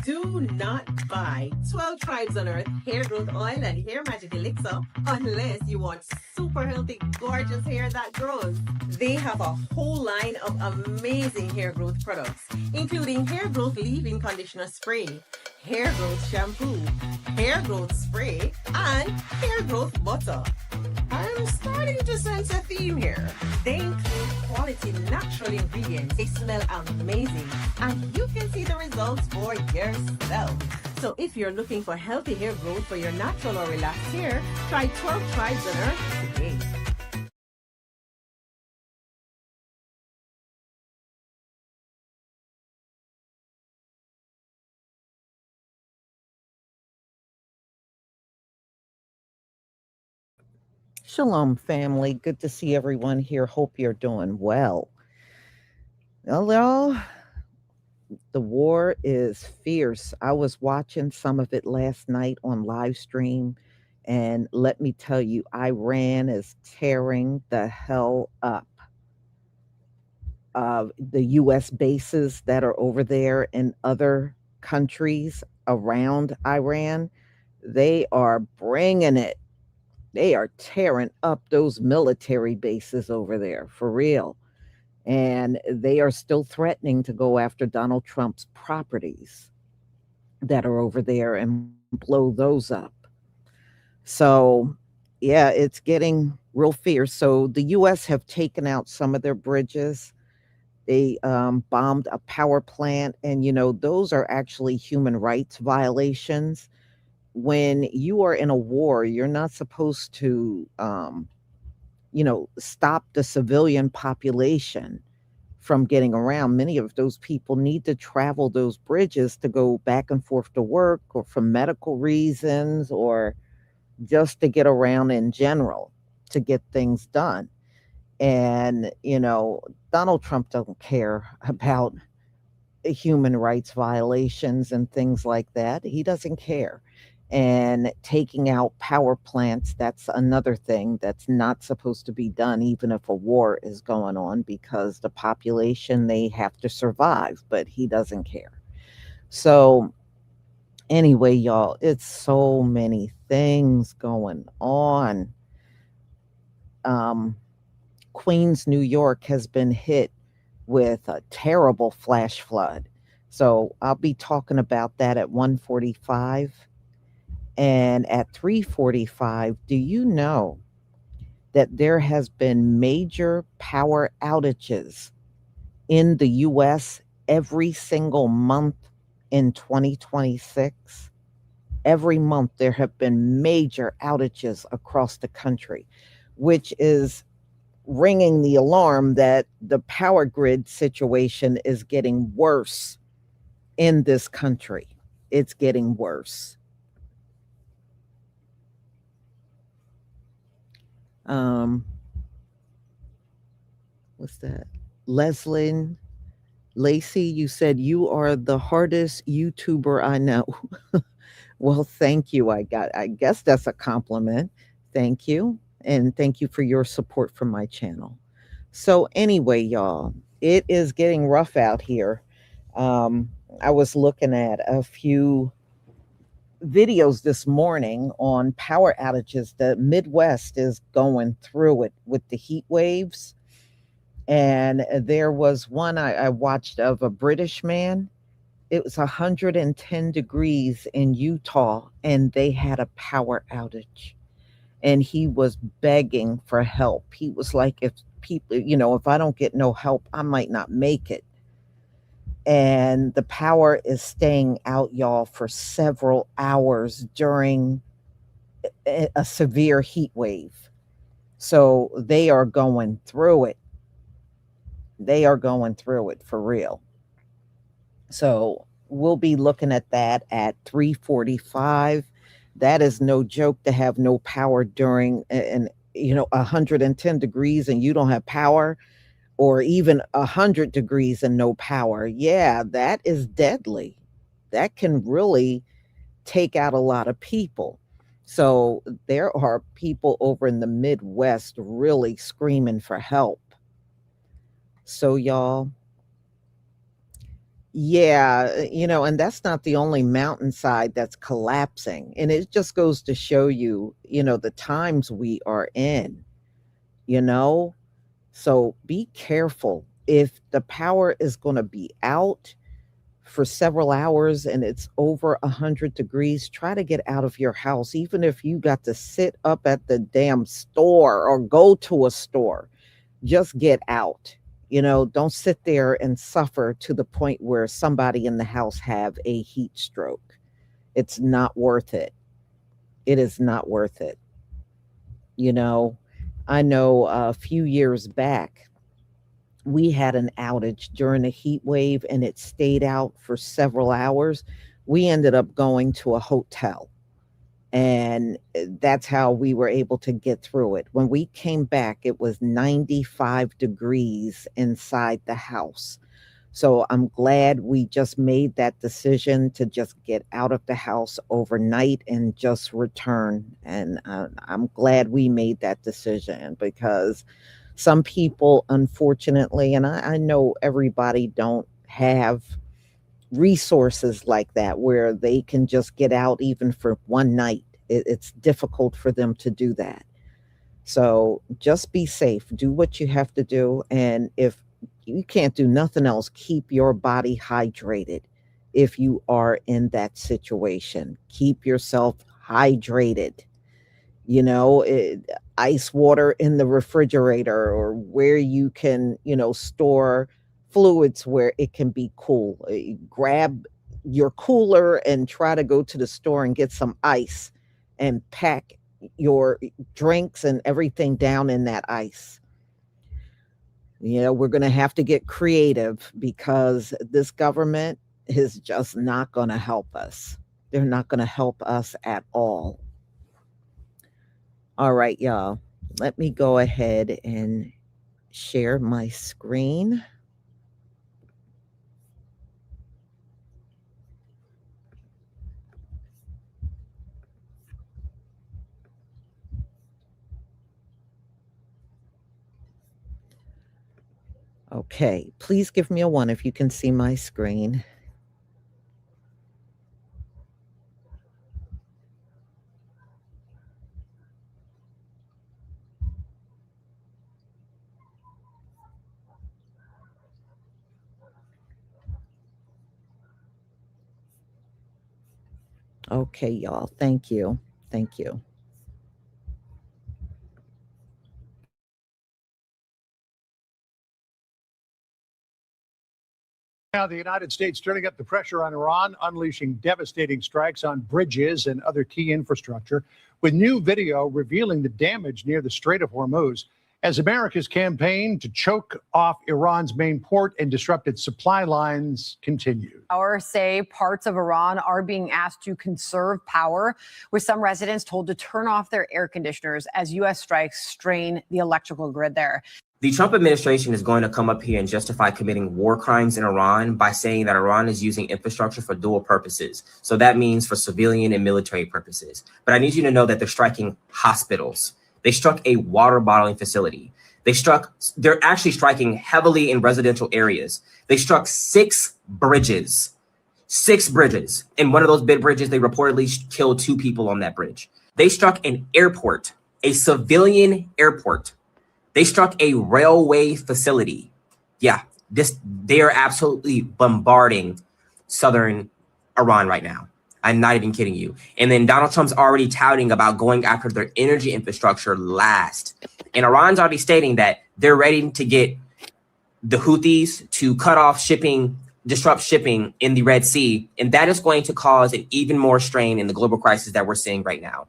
Do not buy 12 Tribes on Earth hair growth oil and hair magic elixir unless you want super healthy, gorgeous hair that grows. They have a whole line of amazing hair growth products, including hair growth leave-in conditioner spray, hair growth shampoo, hair growth spray, and hair growth butter. I'm starting to sense a theme here. They include quality natural ingredients. They smell amazing, and you can see the results for yourself. So if you're looking for healthy hair growth for your natural or relaxed hair, try 12 Tribes on Earth today. Shalom, family. Good to see everyone here. Hope you're doing well. Well, y'all, the war is fierce. I was watching some of it last night on live stream, and let me tell you, Iran is tearing the hell up. The U.S. bases that are over there in other countries around Iran, they are bringing it. They are tearing up those military bases over there for real. And they are still threatening to go after Donald Trump's properties that are over there and blow those up. So, yeah, it's getting real fierce. So, the U.S. have taken out some of their bridges. They bombed a power plant, and those are actually human rights violations. When you are in a war, you're not supposed to, stop the civilian population from getting around. Many of those people need to travel those bridges to go back and forth to work or for medical reasons or just to get around in general to get things done. And, Donald Trump doesn't care about human rights violations and things like that. He doesn't care. And taking out power plants, that's another thing that's not supposed to be done, even if a war is going on, because the population, they have to survive, but he doesn't care. So, anyway, y'all, it's so many things going on. Um, Queens, New York has been hit with a terrible flash flood. So I'll be talking about that at 1:45. And at 3:45, do you know that there has been major power outages in the US every single month in 2026? Every month there have been major outages across the country, which is ringing the alarm that the power grid situation is getting worse in this country. It's getting worse. Um, what's that? Leslyn Lacey, you said you are the hardest YouTuber I know. Well, thank you. I guess that's a compliment. Thank you. And thank you for your support for my channel. So anyway, y'all, it is getting rough out here. Um, I was looking at a few videos this morning on power outages. The Midwest is going through it with the heat waves. And there was one I watched of a British man. It was 110 degrees in Utah, and they had a power outage. And he was begging for help. He was like, if people, if I don't get no help, I might not make it. And the power is staying out, y'all, for several hours during a severe heat wave. So they are going through it. They are going through it for real. So we'll be looking at that at 3:45. That is no joke to have no power during and 110 degrees and you don't have power, or even 100 degrees and no power. Yeah, that is deadly. That can really take out a lot of people. So there are people over in the Midwest really screaming for help. So y'all, Yeah, and that's not the only mountainside that's collapsing. And it just goes to show you, the times we are in, you know? So be careful. If the power is going to be out for several hours and it's over 100 degrees, try to get out of your house, even if you got to sit up at the damn store or go to a store. Just get out. Don't sit there and suffer to the point where somebody in the house have a heat stroke. It's not worth it. It is not worth it. You know, I know a few years back, we had an outage during a heat wave and it stayed out for several hours. We ended up going to a hotel, and that's how we were able to get through it. When we came back, it was 95 degrees inside the house. So I'm glad we just made that decision to just get out of the house overnight and just return. And I'm glad we made that decision, because some people, unfortunately, and I know everybody don't have resources like that where they can just get out even for one night. It's difficult for them to do that. So just be safe, do what you have to do. And if you can't do nothing else, keep your body hydrated. If you are in that situation, keep yourself hydrated. Ice water in the refrigerator, or where you can, store fluids where it can be cool. Grab your cooler and try to go to the store and get some ice and pack your drinks and everything down in that ice. We're going to have to get creative, because this government is just not going to help us. They're not going to help us at all. All right, y'all. Let me go ahead and share my screen. Okay, please give me a 1 if you can see my screen. Okay, y'all. Thank you. Thank you. Now, the United States turning up the pressure on Iran, unleashing devastating strikes on bridges and other key infrastructure, with new video revealing the damage near the Strait of Hormuz, as America's campaign to choke off Iran's main port and disrupt its supply lines continues. Our say parts of Iran are being asked to conserve power, with some residents told to turn off their air conditioners as U.S. strikes strain the electrical grid there. The Trump administration is going to come up here and justify committing war crimes in Iran by saying that Iran is using infrastructure for dual purposes. So that means for civilian and military purposes. But I need you to know that they're striking hospitals. They struck a water bottling facility. They're actually striking heavily in residential areas. They struck 6 bridges. 6 bridges. And one of those big bridges, they reportedly killed 2 people on that bridge. They struck an airport, a civilian airport. They struck a railway facility. Yeah, they are absolutely bombarding southern Iran right now. I'm not even kidding you. And then Donald Trump's already touting about going after their energy infrastructure last. And Iran's already stating that they're ready to get the Houthis to cut off shipping, disrupt shipping in the Red Sea. And that is going to cause an even more strain in the global crisis that we're seeing right now.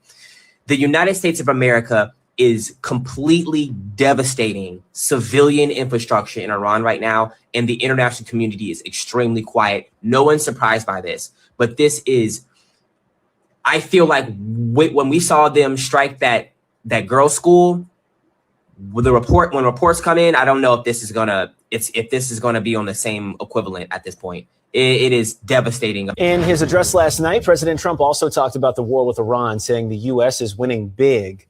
The United States of America is completely devastating civilian infrastructure in Iran right now, and the international community is extremely quiet. No one's surprised by this, but this is, I feel like when we saw them strike that girls' school, when reports come in, I don't know if this is gonna be on the same equivalent at this point. It is devastating. In his address last night, President Trump also talked about the war with Iran, saying the U.S. is winning big.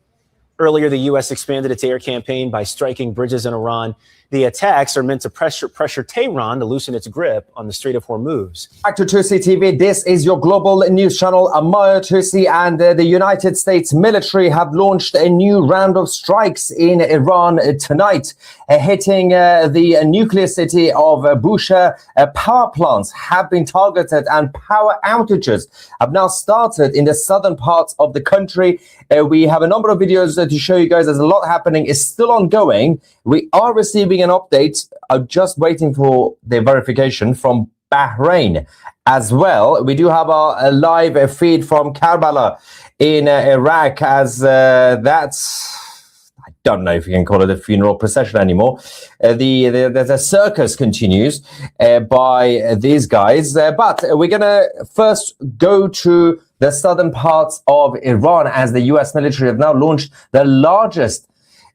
Earlier, the U.S. expanded its air campaign by striking bridges in Iran The attacks are meant to pressure Tehran to loosen its grip on the Strait of Hormuz. Back to Tusi TV. This is your global news channel. I'm Maya Tusi, and the United States military have launched a new round of strikes in Iran tonight, hitting the nuclear city of Bushehr. Power plants have been targeted, and power outages have now started in the southern parts of the country. We have a number of videos to show you guys. There's a lot happening. It's still ongoing. We are receiving an update. I'm just waiting for the verification from Bahrain as well. We do have a live feed from Karbala in Iraq, as that's, I don't know if you can call it a funeral procession anymore. The circus continues by these guys, but we're gonna first go to the southern parts of Iran, as the US military have now launched the largest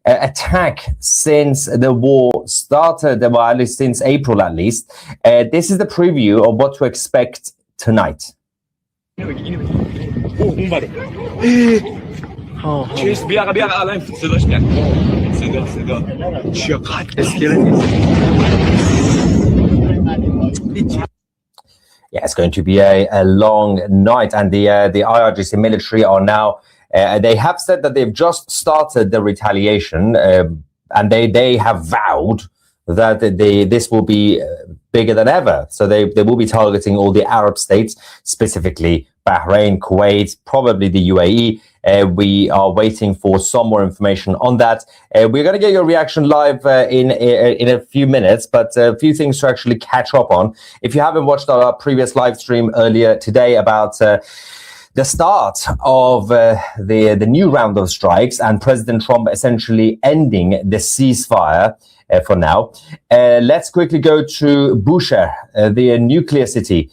attack since the war started, well, at least since April at least. This is the preview of what to expect tonight. Yeah, it's going to be a long night, and the IRGC military are now, they have said that they've just started the retaliation, and they have vowed that this will be bigger than ever. So they will be targeting all the Arab states, specifically Bahrain, Kuwait, probably the UAE. We are waiting for some more information on that. We're going to get your reaction live in a few minutes, but a few things to actually catch up on. If you haven't watched our previous live stream earlier today about the start of the new round of strikes and President Trump essentially ending the ceasefire for now, let's quickly go to Bushehr, the nuclear city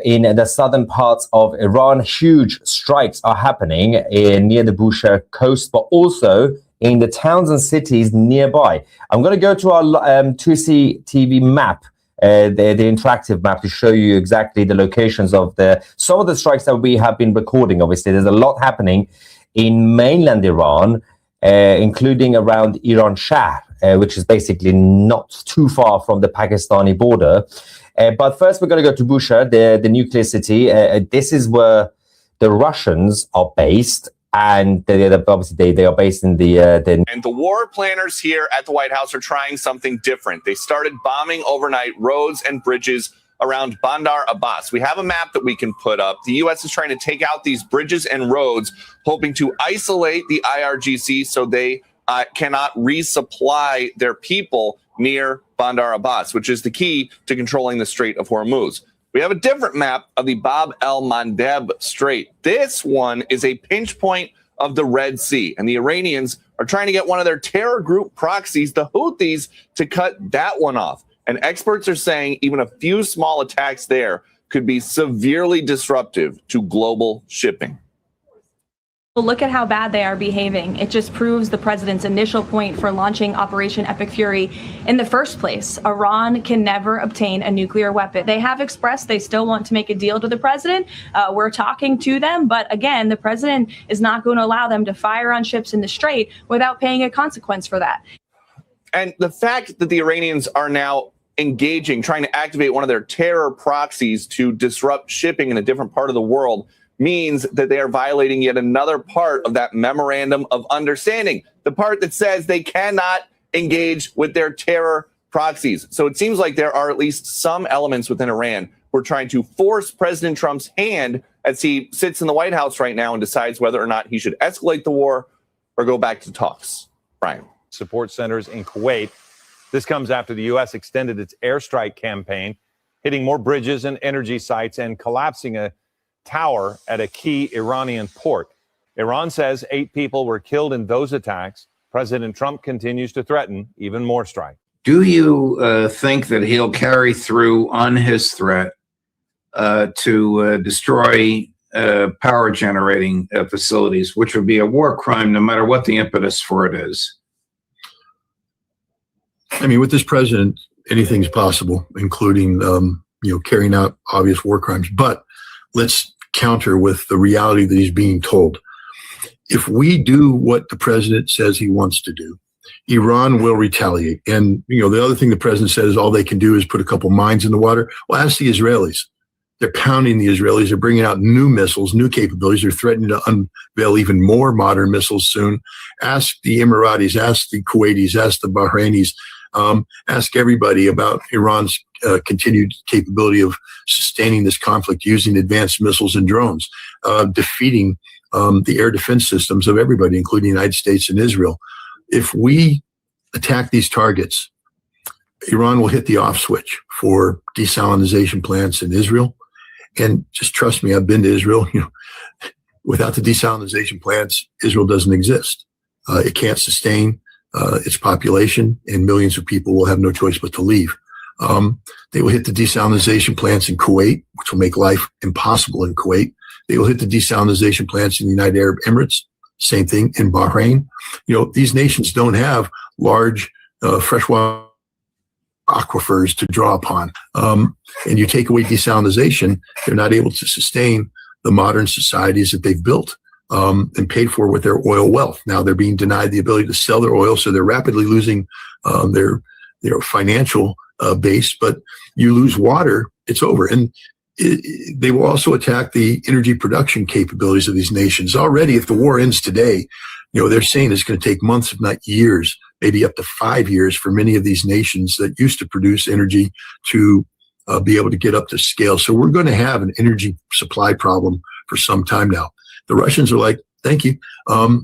in the southern parts of Iran. Huge strikes are happening near the Bushehr coast, but also in the towns and cities nearby. I'm going to go to our 2C TV map, the interactive map, to show you exactly the locations of some of the strikes that we have been recording. Obviously, there's a lot happening in mainland Iran, including around Iran Shahr, which is basically not too far from the Pakistani border. But first, we're going to go to Bushehr, the nuclear city. This is where the Russians are based, and obviously they are based in the. And the war planners here at the White House are trying something different. They started bombing overnight roads and bridges around Bandar Abbas. We have a map that we can put up. The U.S. is trying to take out these bridges and roads, hoping to isolate the IRGC so they cannot resupply their people near Bandar Abbas, which is the key to controlling the Strait of Hormuz. We have a different map of the Bab el-Mandeb Strait. This one is a pinch point of the Red Sea, and the Iranians are trying to get one of their terror group proxies, the Houthis, to cut that one off. And experts are saying even a few small attacks there could be severely disruptive to global shipping. Well, look at how bad they are behaving. It just proves the president's initial point for launching Operation Epic Fury in the first place. Iran can never obtain a nuclear weapon. They have expressed they still want to make a deal to the president. We're talking to them. But again, the president is not going to allow them to fire on ships in the Strait without paying a consequence for that. And the fact that the Iranians are now engaging, trying to activate one of their terror proxies to disrupt shipping in a different part of the world means that they are violating yet another part of that memorandum of understanding, the part that says they cannot engage with their terror proxies. So it seems like there are at least some elements within Iran who are trying to force President Trump's hand as he sits in the White House right now and decides whether or not he should escalate the war or go back to talks. Brian. Support centers in Kuwait. This comes after the U.S. extended its airstrike campaign, hitting more bridges and energy sites and collapsing a tower at a key Iranian port. Iran says 8 people were killed in those attacks. President Trump continues to threaten even more strikes. Do you think that he'll carry through on his threat to destroy power generating facilities, which would be a war crime no matter what the impetus for it is? I mean, with this president, anything's possible, including carrying out obvious war crimes. But let's counter with the reality that he's being told. If we do what the president says he wants to do, Iran will retaliate. And, the other thing the president said is all they can do is put a couple mines in the water. Well, ask the Israelis. They're pounding the Israelis. They're bringing out new missiles, new capabilities. They're threatening to unveil even more modern missiles soon. Ask the Emiratis, ask the Kuwaitis, ask the Bahrainis, ask everybody about Iran's continued capability of sustaining this conflict using advanced missiles and drones, defeating the air defense systems of everybody, including the United States and Israel. If we attack these targets, Iran will hit the off switch for desalinization plants in Israel. And just trust me, I've been to Israel. Without the desalinization plants, Israel doesn't exist. It can't sustain its population, and millions of people will have no choice but to leave. They will hit the desalinization plants in Kuwait, which will make life impossible in Kuwait. They will hit the desalinization plants in the United Arab Emirates. Same thing in Bahrain. These nations don't have large freshwater aquifers to draw upon. And you take away desalinization, they're not able to sustain the modern societies that they've built and paid for with their oil wealth. Now they're being denied the ability to sell their oil, so they're rapidly losing their financial base. But you lose water, it's over. And they will also attack the energy production capabilities of these nations. Already, if the war ends today, they're saying it's going to take months, if not years, maybe up to 5 years for many of these nations that used to produce energy to be able to get up to scale. So we're going to have an energy supply problem for some time now. The Russians are like, thank you,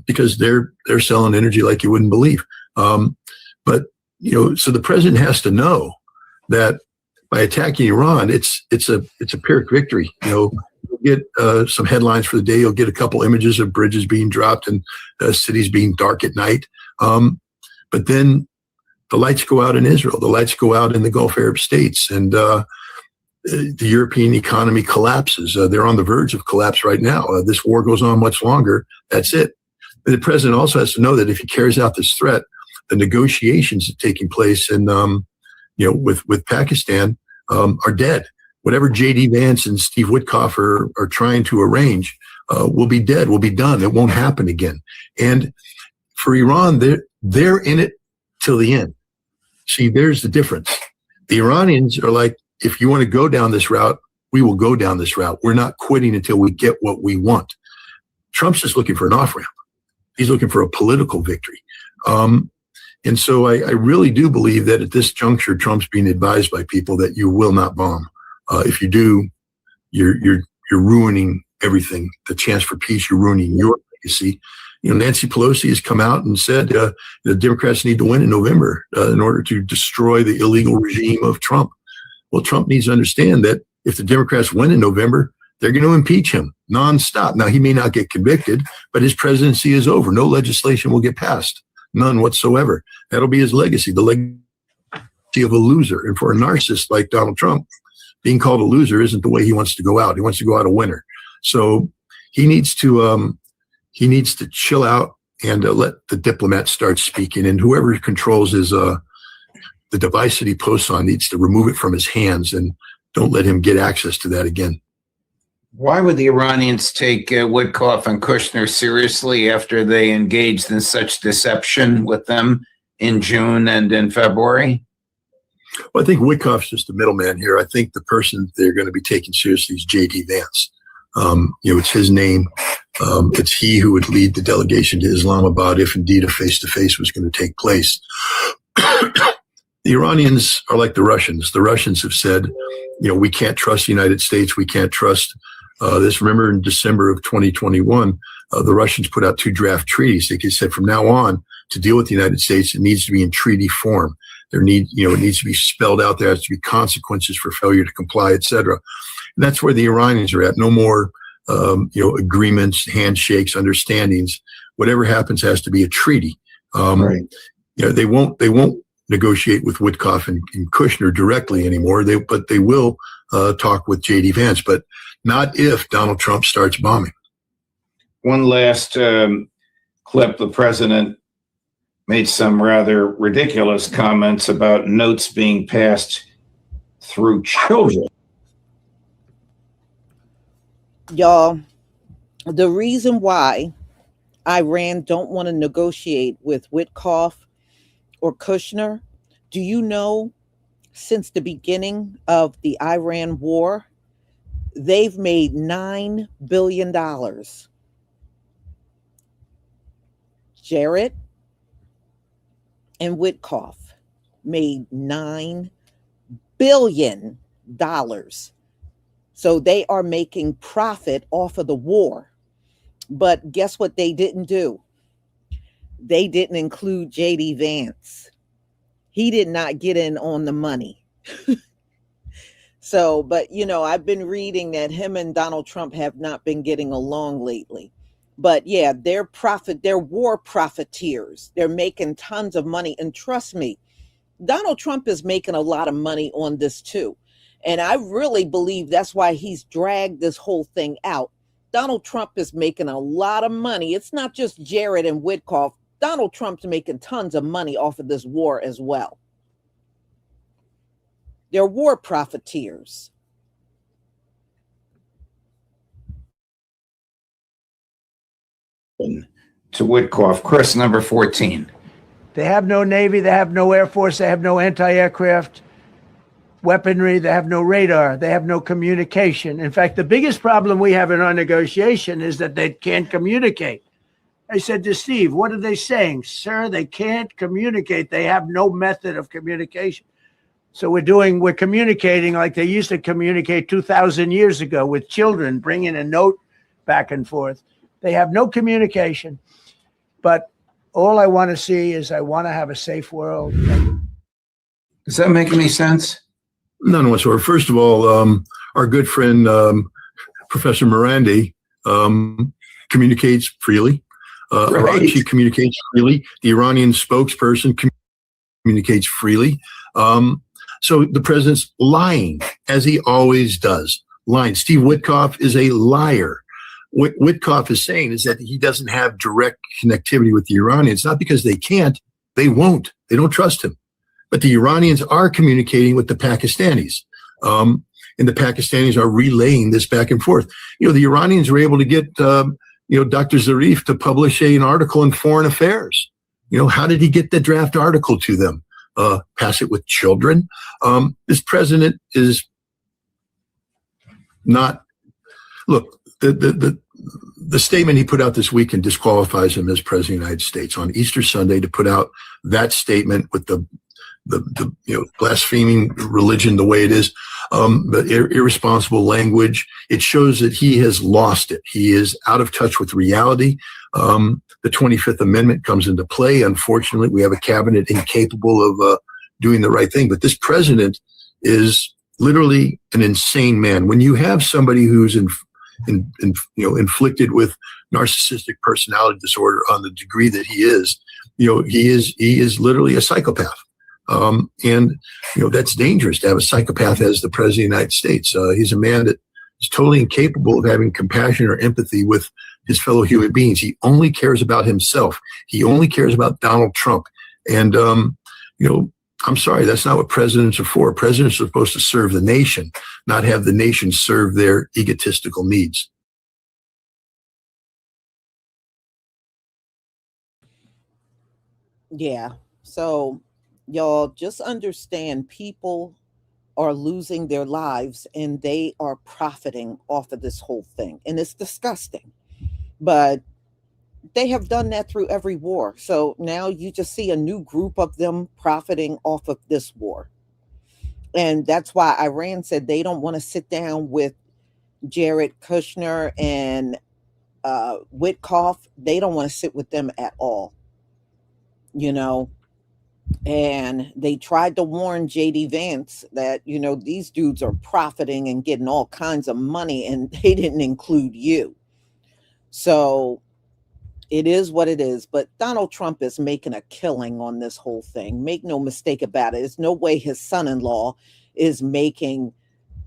because they're selling energy like you wouldn't believe. But so the president has to know that by attacking Iran, it's a Pyrrhic victory. You'll get some headlines for the day. You'll get a couple images of bridges being dropped and cities being dark at night. But then the lights go out in Israel. The lights go out in the Gulf Arab states, and the European economy collapses. They're on the verge of collapse right now. This war goes on much longer. That's it. But the president also has to know that if he carries out this threat, the negotiations that are taking place in with Pakistan are dead. Whatever J.D. Vance and Steve Witkoff are trying to arrange will be dead, will be done. It won't happen again. And for Iran, they're in it till the end. See, there's the difference. The Iranians are like, if you want to go down this route, we will go down this route. We're not quitting until we get what we want. Trump's just looking for an off-ramp. He's looking for a political victory. And so I really do believe that at this juncture, Trump's being advised by people that you will not bomb. If you do, you're ruining everything. The chance for peace, you're ruining your legacy. Nancy Pelosi has come out and said the Democrats need to win in November in order to destroy the illegal regime of Trump. Well, Trump needs to understand that if the Democrats win in November, they're going to impeach him nonstop. Now, he may not get convicted, but his presidency is over. No legislation will get passed. None whatsoever. That'll be his legacy, the legacy of a loser. And for a narcissist like Donald Trump, being called a loser isn't the way he wants to go out. He wants to go out a winner. So he needs to chill out and let the diplomats start speaking. And whoever controls his the device that he posts on needs to remove it from his hands and don't let him get access to that again. Why would the Iranians take Witkoff and Kushner seriously after they engaged in such deception with them in June and in February? Well, I think Witkoff's just the middleman here. I think the person they're going to be taking seriously is J.D. Vance. It's his name. It's he who would lead the delegation to Islamabad if indeed a face-to-face was going to take place. The Iranians are like the Russians. The Russians have said, we can't trust the United States. We can't trust this. Remember in December of 2021, the Russians put out 2 draft treaties. They said from now on to deal with the United States, it needs to be in treaty form. It needs to be spelled out. There has to be consequences for failure to comply, et cetera. And that's where the Iranians are at. No more, agreements, handshakes, understandings. Whatever happens has to be a treaty. Right. They won't negotiate with Witkoff and Kushner directly anymore. But they will talk with J.D. Vance, but not if Donald Trump starts bombing. One last clip. The president made some rather ridiculous comments about notes being passed through children. Y'all, the reason why Iran don't want to negotiate with Witkoff or Kushner, do you know since the beginning of the Iran war, they've made $9 billion. Jarrett and Witkoff made $9 billion. So they are making profit off of the war. But guess what they didn't do? They didn't include JD Vance. He did not get in on the money. So, but I've been reading that him and Donald Trump have not been getting along lately. But yeah, they're war profiteers. They're making tons of money. And trust me, Donald Trump is making a lot of money on this too. And I really believe that's why he's dragged this whole thing out. Donald Trump is making a lot of money. It's not just Jared and Witkoff. Donald Trump's making tons of money off of this war as well. They're war profiteers. To Witkoff, Chris, number 14. They have no Navy, they have no Air Force, they have no anti-aircraft weaponry, they have no radar, they have no communication. In fact, the biggest problem we have in our negotiation is that they can't communicate. I said to Steve, what are they saying? Sir, they can't communicate. They have no method of communication. So we're communicating like they used to communicate 2,000 years ago with children, bringing a note back and forth. They have no communication. But all I want to see is I want to have a safe world. Does that make any sense? None whatsoever. First of all, our good friend, Professor Morandi, communicates freely. Arachi communicates freely. The Iranian spokesperson communicates freely. So the president's lying, as he always does. Lying. Steve Witkoff is a liar. What Witkoff is saying is that he doesn't have direct connectivity with the Iranians, not because they can't, they won't. They don't trust him. But the Iranians are communicating with the Pakistanis. And the Pakistanis are relaying this back and forth. The Iranians were able to get, Dr. Zarif to publish an article in Foreign Affairs. How did he get the draft article to them? Pass it with children? This president is not, look, the statement he put out this weekend disqualifies him as president of the United States. On Easter Sunday, to put out that statement with the blaspheming religion the way it is, but irresponsible language, it shows that he has lost it. He is out of touch with reality. The 25th Amendment comes into play. Unfortunately, we have a cabinet incapable of doing the right thing. But this president is literally an insane man. When you have somebody who's inflicted with narcissistic personality disorder on the degree that he is literally a psychopath. And that's dangerous to have a psychopath as the president of the United States. He's a man that is totally incapable of having compassion or empathy with his fellow human beings. He only cares about himself. He only cares about Donald Trump. And, I'm sorry, that's not what presidents are for. Presidents are supposed to serve the nation, not have the nation serve their egotistical needs. Yeah. So y'all just understand, people are losing their lives and they are profiting off of this whole thing. And it's disgusting. But they have done that through every war. So now you just see a new group of them profiting off of this war. And that's why Iran said they don't want to sit down with Jared Kushner and Witkoff. They don't want to sit with them at all. And they tried to warn JD Vance that, these dudes are profiting and getting all kinds of money, and they didn't include you. So it is what it is. But Donald Trump is making a killing on this whole thing. Make no mistake about it. There's no way his son-in-law is making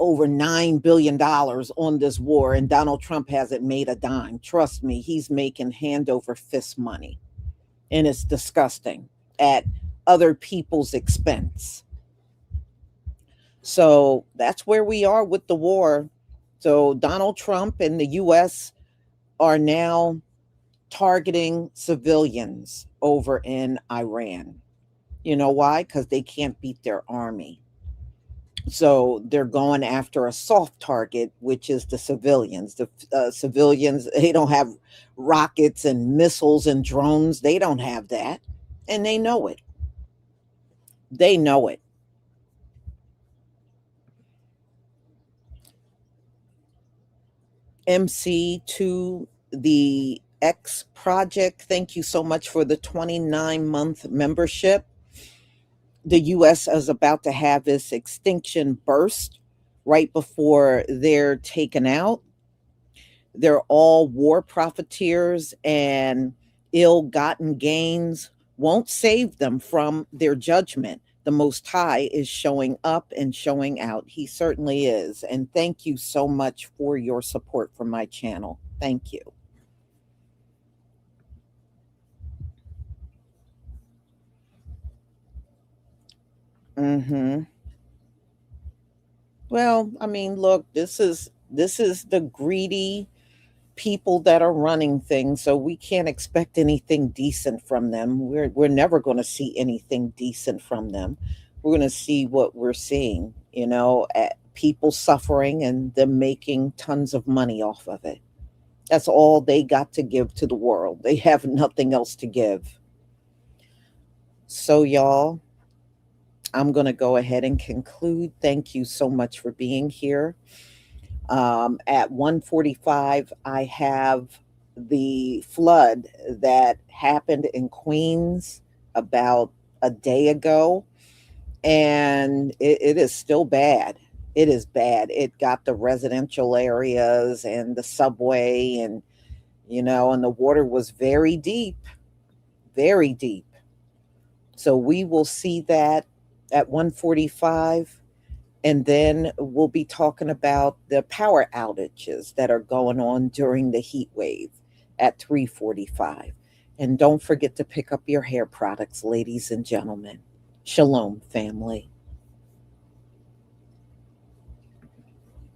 over $9 billion on this war, and Donald Trump hasn't made a dime. Trust me, he's making hand over fist money. And it's disgusting at other people's expense. So that's where we are with the war. So Donald Trump and the U.S. are now targeting civilians over in Iran. You know why? Because they can't beat their army. So they're going after a soft target, which is the civilians. The civilians, they don't have rockets and missiles and drones. They don't have that. And they know it. They know it. MC to the X Project, thank you so much for the 29-month membership. The U.S. is about to have this extinction burst right before they're taken out. They're all war profiteers, and ill-gotten gains won't save them from their judgment. The Most High is showing up and showing out. He certainly is. And thank you so much for your support for my channel. Thank you. Well, I mean, look, this is the greedy people that are running things, so we can't expect anything decent from them. We're never going to see anything decent from them. We're going to see what we're seeing, people suffering and them making tons of money off of it. That's all they got to give to the world. They have nothing else to give. So, y'all, I'm going to go ahead and conclude. Thank you so much for being here. At 1:45, I have the flood that happened in Queens about a day ago, and it is still bad. It is bad. It got the residential areas and the subway, and and the water was very deep, very deep. So we will see that at 1:45. And then we'll be talking about the power outages that are going on during the heat wave at 3:45. And don't forget to pick up your hair products, ladies and gentlemen. Shalom, family.